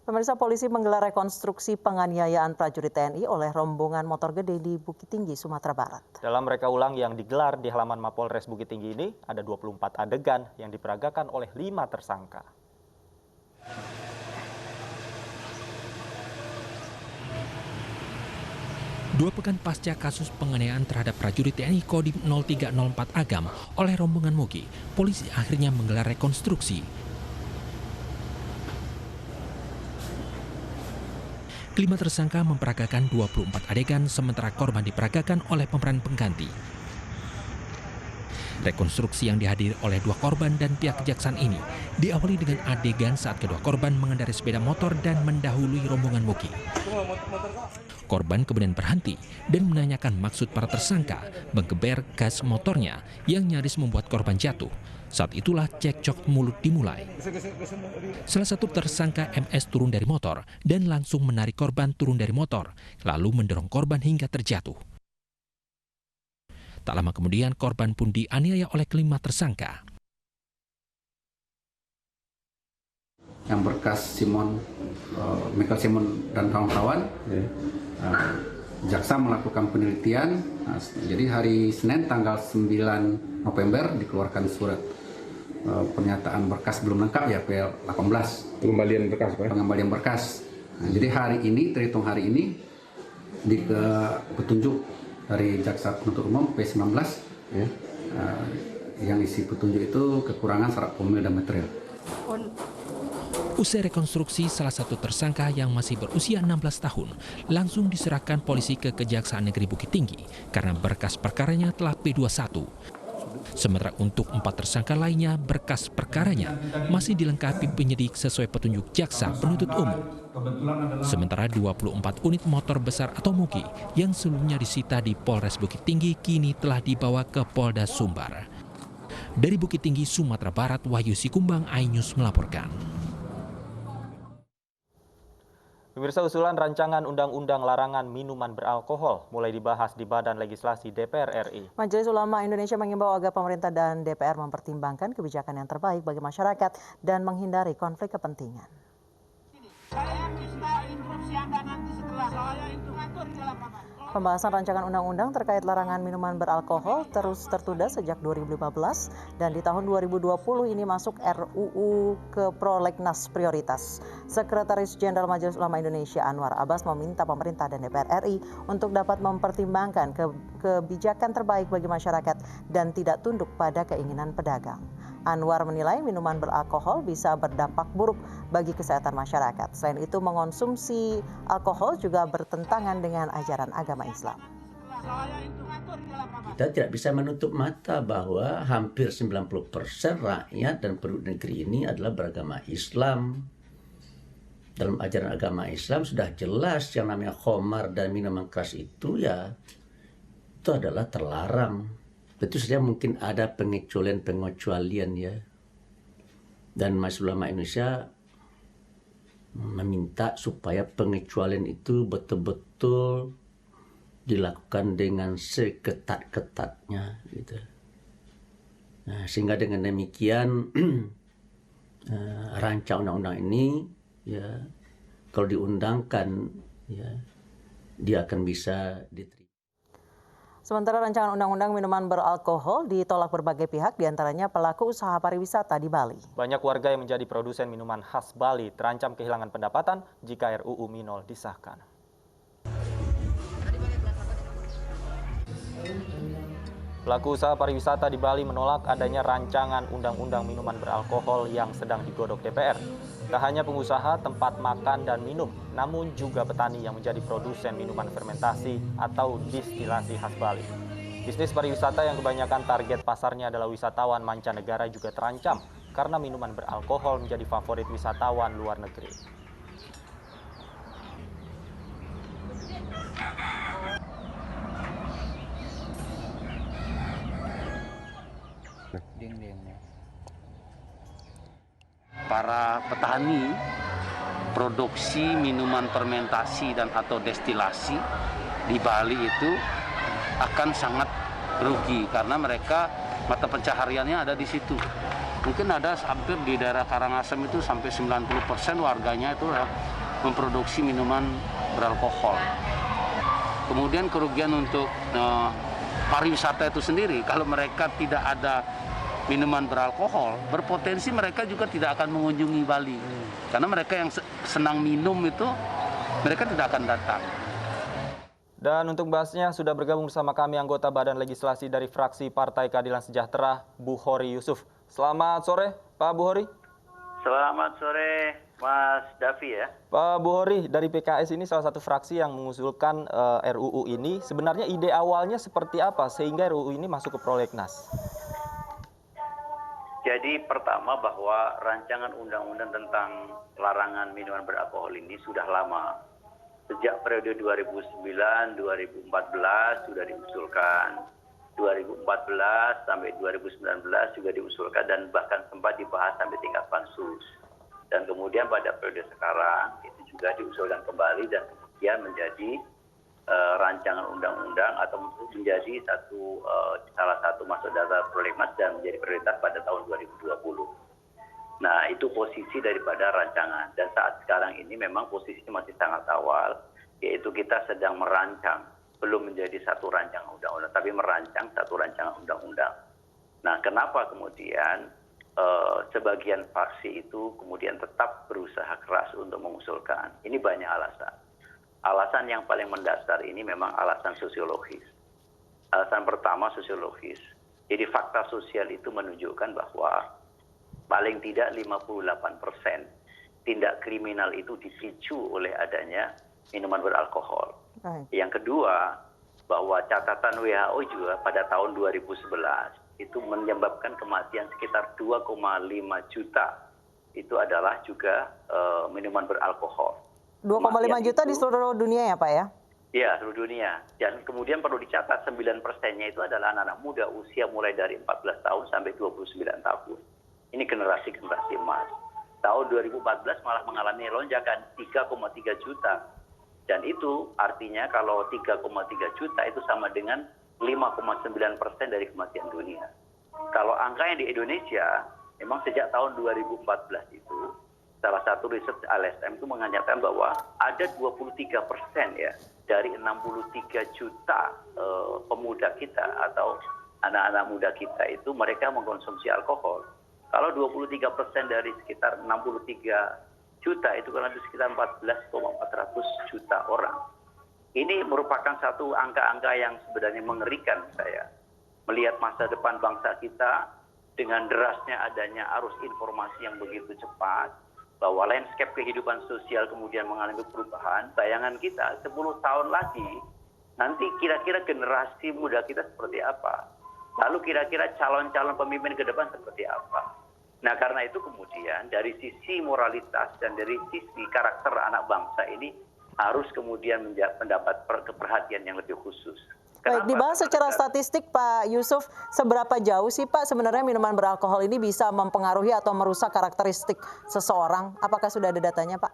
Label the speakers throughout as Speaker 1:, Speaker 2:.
Speaker 1: Pemirsa, polisi menggelar rekonstruksi penganiayaan prajurit TNI oleh rombongan motor gede di Bukit Tinggi, Sumatera Barat.
Speaker 2: Dalam reka ulang yang digelar di halaman Mapolres Bukit Tinggi ini, ada 24 adegan yang diperagakan oleh 5 tersangka.
Speaker 3: Dua pekan pasca kasus penganiayaan terhadap prajurit TNI Kodim 0304 Agam oleh rombongan Moge, polisi akhirnya menggelar rekonstruksi. Kelima tersangka memperagakan 24 adegan, sementara korban diperagakan oleh pemeran pengganti. Rekonstruksi yang dihadiri oleh 2 korban dan pihak kejaksaan ini diawali dengan adegan saat kedua korban mengendarai sepeda motor dan mendahului rombongan Moge. Korban kemudian berhenti dan menanyakan maksud para tersangka menggeber gas motornya yang nyaris membuat korban jatuh. Saat itulah cekcok mulut dimulai. Salah satu tersangka MS turun dari motor dan langsung menarik korban turun dari motor, lalu mendorong korban hingga terjatuh. Tak lama kemudian korban pun dianiaya oleh kelima tersangka.
Speaker 4: Yang berkas Michael Simon dan kawan-kawan, jaksa melakukan penelitian. Jadi hari Senin tanggal 9 November dikeluarkan surat pernyataan berkas belum lengkap ya, P18.
Speaker 5: Pengembalian berkas, Pak? Pengembalian berkas.
Speaker 4: Jadi hari ini, terhitung hari ini, di petunjuk dari jaksa penuntut umum P19, yang isi petunjuk itu kekurangan syarat formil dan material.
Speaker 3: Usai rekonstruksi, salah satu tersangka yang masih berusia 16 tahun langsung diserahkan polisi ke Kejaksaan Negeri Bukit Tinggi karena berkas perkaranya telah P21. Sementara untuk 4 tersangka lainnya, berkas perkaranya masih dilengkapi penyidik sesuai petunjuk jaksa penuntut umum. Sementara 24 unit motor besar atau Moge yang sebelumnya disita di Polres Bukit Tinggi kini telah dibawa ke Polda Sumbar. Dari Bukit Tinggi, Sumatera Barat, Wahyu Sikumbang, iNews melaporkan.
Speaker 2: Pemirsa, usulan rancangan undang-undang larangan minuman beralkohol mulai dibahas di Badan Legislasi DPR RI.
Speaker 1: Majelis Ulama Indonesia mengimbau agar pemerintah dan DPR mempertimbangkan kebijakan yang terbaik bagi masyarakat dan menghindari konflik kepentingan. Pembahasan rancangan undang-undang terkait larangan minuman beralkohol terus tertunda sejak 2015 dan di tahun 2020 ini masuk RUU ke prolegnas prioritas. Sekretaris Jenderal Majelis Ulama Indonesia Anwar Abbas meminta pemerintah dan DPR RI untuk dapat mempertimbangkan kebijakan terbaik bagi masyarakat dan tidak tunduk pada keinginan pedagang. Anwar menilai minuman beralkohol bisa berdampak buruk bagi kesehatan masyarakat. Selain itu, mengonsumsi alkohol juga bertentangan dengan ajaran agama Islam.
Speaker 6: Kita tidak bisa menutup mata bahwa hampir 90% rakyat dan penduduk negeri ini adalah beragama Islam. Dalam ajaran agama Islam sudah jelas yang namanya khamar dan minuman keras itu itu adalah terlarang. Tentu saja mungkin ada pengecualian ya. Dan Majelis Ulama Indonesia meminta supaya pengecualian itu betul-betul dilakukan dengan seketat-ketatnya gitu. Nah, sehingga dengan demikian rancang undang-undang ini kalau diundangkan dia akan bisa diterima.
Speaker 1: Sementara rancangan undang-undang minuman beralkohol ditolak berbagai pihak, diantaranya pelaku usaha pariwisata di Bali.
Speaker 2: Banyak warga yang menjadi produsen minuman khas Bali terancam kehilangan pendapatan jika RUU Minol disahkan. Pelaku usaha pariwisata di Bali menolak adanya rancangan undang-undang minuman beralkohol yang sedang digodok DPR. Tak hanya pengusaha tempat makan dan minum, namun juga petani yang menjadi produsen minuman fermentasi atau distilasi khas Bali. Bisnis pariwisata yang kebanyakan target pasarnya adalah wisatawan mancanegara juga terancam karena minuman beralkohol menjadi favorit wisatawan luar negeri.
Speaker 7: Para petani produksi minuman fermentasi dan atau destilasi di Bali itu akan sangat rugi karena mereka mata pencahariannya ada di situ. Mungkin ada hampir di daerah Karangasem itu sampai 90% warganya itu memproduksi minuman beralkohol. Kemudian kerugian untuk pariwisata itu sendiri, kalau mereka tidak ada minuman beralkohol, berpotensi mereka juga tidak akan mengunjungi Bali. Karena mereka yang senang minum itu, mereka tidak akan datang.
Speaker 2: Dan untuk bahasnya sudah bergabung bersama kami anggota Badan Legislasi dari fraksi Partai Keadilan Sejahtera, Bu-Hori Yusuf. Selamat sore, Pak Bu-Hori.
Speaker 8: Selamat sore, Mas Davi ya.
Speaker 2: Pak Bu-Hori, dari PKS ini salah satu fraksi yang mengusulkan RUU ini. Sebenarnya ide awalnya seperti apa sehingga RUU ini masuk ke prolegnas?
Speaker 8: Jadi pertama bahwa rancangan undang-undang tentang larangan minuman beralkohol ini sudah lama. Sejak periode 2009-2014 sudah diusulkan. 2014 sampai 2019 juga diusulkan dan bahkan sempat dibahas sampai tingkat pansus. Dan kemudian pada periode sekarang itu juga diusulkan kembali dan kemudian menjadi rancangan undang-undang atau menjadi salah satu masuk daftar prolegnas dan menjadi prioritas pada tahun 2020. Nah, itu posisi daripada rancangan. Dan saat sekarang ini memang posisinya masih sangat awal, yaitu kita sedang merancang, belum menjadi satu rancangan undang-undang, tapi merancang satu rancangan undang-undang. Nah, kenapa kemudian sebagian fraksi itu kemudian tetap berusaha keras untuk mengusulkan? Ini banyak alasan. Alasan yang paling mendasar ini memang alasan sosiologis. Alasan pertama sosiologis. Jadi fakta sosial itu menunjukkan bahwa paling tidak 58% tindak kriminal itu dipicu oleh adanya minuman beralkohol. Yang kedua, bahwa catatan WHO juga pada tahun 2011 itu menyebabkan kematian sekitar 2,5 juta. Itu adalah juga minuman beralkohol.
Speaker 1: 2,5 juta di seluruh dunia ya Pak ya?
Speaker 8: Ya, seluruh dunia. Dan kemudian perlu dicatat 9%-nya itu adalah anak-anak muda usia mulai dari 14 tahun sampai 29 tahun. Ini generasi-generasi emas. Tahun 2014 malah mengalami lonjakan 3,3 juta. Dan itu artinya kalau 3,3 juta itu sama dengan 5,9% dari kematian dunia. Kalau angka yang di Indonesia, memang sejak tahun 2014 itu, salah satu riset LSM itu menganyatakan bahwa ada 23% ya dari 63 juta pemuda kita atau anak-anak muda kita itu mereka mengkonsumsi alkohol. Kalau 23% dari sekitar 63 juta itu kan ada sekitar 14,400 juta orang. Ini merupakan satu angka-angka yang sebenarnya mengerikan saya. Melihat masa depan bangsa kita dengan derasnya adanya arus informasi yang begitu cepat, bahwa landscape kehidupan sosial kemudian mengalami perubahan, bayangan kita 10 tahun lagi, nanti kira-kira generasi muda kita seperti apa? Lalu kira-kira calon-calon pemimpin ke depan seperti apa? Nah, karena itu kemudian dari sisi moralitas dan dari sisi karakter anak bangsa ini harus kemudian mendapat perhatian yang lebih khusus.
Speaker 1: Baik, dibahas secara statistik Pak Yusuf, seberapa jauh sih Pak sebenarnya minuman beralkohol ini bisa mempengaruhi atau merusak karakteristik seseorang? Apakah sudah ada datanya Pak?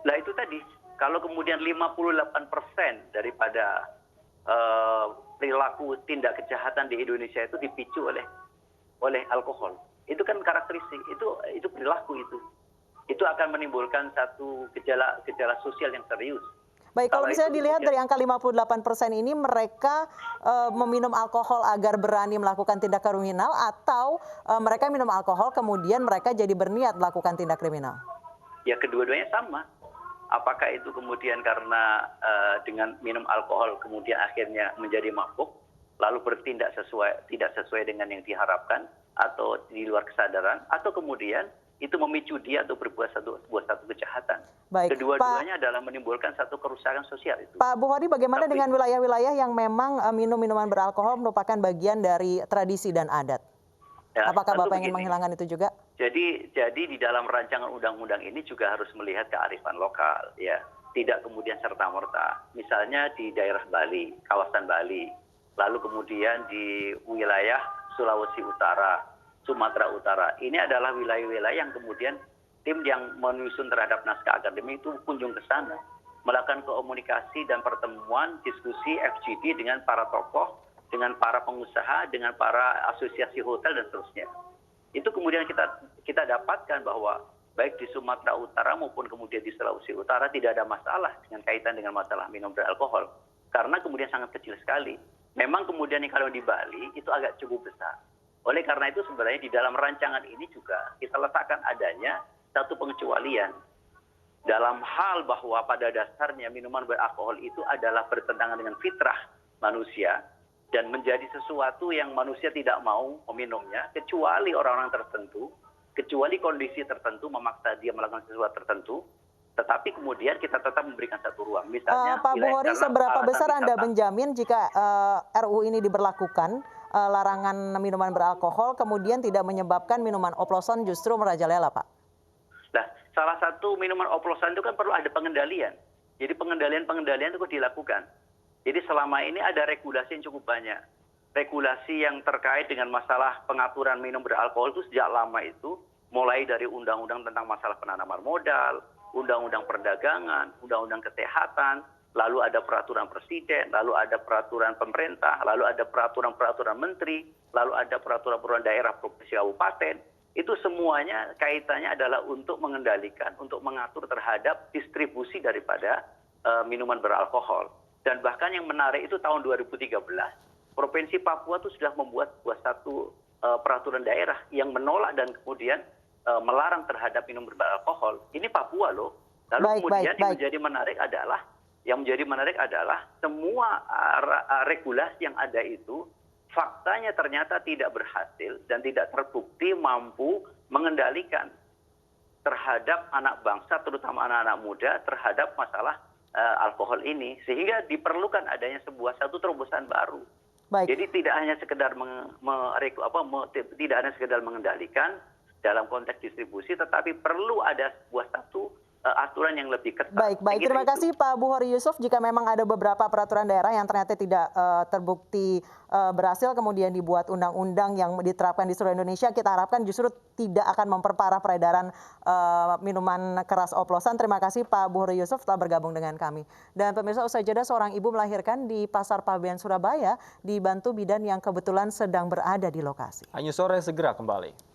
Speaker 8: Nah itu tadi, kalau kemudian 58% daripada perilaku tindak kejahatan di Indonesia itu dipicu oleh alkohol. Itu kan karakteristik, itu perilaku itu. Itu akan menimbulkan satu gejala sosial yang serius.
Speaker 1: Baik, kalau misalnya dilihat dari angka 58% ini mereka meminum alkohol agar berani melakukan tindak kriminal atau mereka minum alkohol kemudian mereka jadi berniat melakukan tindak kriminal?
Speaker 8: Ya kedua-duanya sama. Apakah itu kemudian karena dengan minum alkohol kemudian akhirnya menjadi mabuk lalu bertindak tidak sesuai dengan yang diharapkan atau di luar kesadaran atau kemudian itu memicu dia untuk berbuat satu kejahatan.
Speaker 1: Baik,
Speaker 8: kedua-duanya adalah menimbulkan satu kerusakan sosial itu.
Speaker 1: Pak Bu-Hori, bagaimana dengan wilayah-wilayah yang memang minum minuman beralkohol merupakan bagian dari tradisi dan adat?
Speaker 8: Ya,
Speaker 1: apakah Bapak ingin menghilangkan itu juga?
Speaker 8: Jadi di dalam rancangan undang-undang ini juga harus melihat kearifan lokal, ya. Tidak kemudian serta-merta. Misalnya di daerah Bali, kawasan Bali, lalu kemudian di wilayah Sulawesi Utara, Sumatera Utara. Ini adalah wilayah-wilayah yang kemudian tim yang menyusun terhadap naskah akademik itu kunjung ke sana, melakukan komunikasi dan pertemuan, diskusi FGD dengan para tokoh, dengan para pengusaha, dengan para asosiasi hotel dan seterusnya. itu kemudian kita dapatkan bahwa baik di Sumatera Utara maupun kemudian di Sulawesi Utara tidak ada masalah dengan kaitan dengan masalah minum beralkohol. Karena kemudian sangat kecil sekali. Memang kemudian kalau di Bali itu agak cukup besar. Oleh karena itu sebenarnya di dalam rancangan ini juga kita letakkan adanya satu pengecualian. Dalam hal bahwa pada dasarnya minuman beralkohol itu adalah bertentangan dengan fitrah manusia. Dan menjadi sesuatu yang manusia tidak mau meminumnya, kecuali orang-orang tertentu, kecuali kondisi tertentu memaksa dia melakukan sesuatu tertentu, tetapi kemudian kita tetap memberikan satu ruang. Misalnya,
Speaker 1: Pak Buhori, seberapa besar Anda menjamin jika RUU ini diberlakukan, larangan minuman beralkohol, kemudian tidak menyebabkan minuman oplosan justru merajalela, Pak?
Speaker 8: Nah, salah satu minuman oplosan itu kan perlu ada pengendalian. Jadi pengendalian itu dilakukan. Jadi selama ini ada regulasi yang cukup banyak. Regulasi yang terkait dengan masalah pengaturan minum beralkohol itu sejak lama itu, mulai dari undang-undang tentang masalah penanaman modal, undang-undang perdagangan, undang-undang kesehatan, lalu ada peraturan presiden, lalu ada peraturan pemerintah, lalu ada peraturan-peraturan menteri, lalu ada peraturan-peraturan daerah provinsi kabupaten. Itu semuanya kaitannya adalah untuk mengendalikan, untuk mengatur terhadap distribusi daripada minuman beralkohol. Dan bahkan yang menarik itu tahun 2013, Provinsi Papua itu sudah membuat satu peraturan daerah yang menolak dan kemudian melarang terhadap minum beralkohol. Ini Papua loh. Lalu kemudian yang menjadi menarik adalah semua regulasi yang ada itu faktanya ternyata tidak berhasil dan tidak terbukti mampu mengendalikan terhadap anak bangsa, terutama anak-anak muda, terhadap masalah alkohol ini, sehingga diperlukan adanya satu terobosan baru. Jadi tidak hanya sekedar tidak hanya sekedar mengendalikan dalam konteks distribusi, tetapi perlu ada satu aturan yang lebih ketat.
Speaker 1: Baik. Terima kasih Pak Buhori Yusuf. Jika memang ada beberapa peraturan daerah yang ternyata tidak terbukti berhasil, kemudian dibuat undang-undang yang diterapkan di seluruh Indonesia, kita harapkan justru tidak akan memperparah peredaran minuman keras oplosan. Terima kasih Pak Buhori Yusuf telah bergabung dengan kami. Dan pemirsa, usai jeda seorang ibu melahirkan di Pasar Pabean Surabaya dibantu bidan yang kebetulan sedang berada di lokasi.
Speaker 2: Hanya sore segera kembali.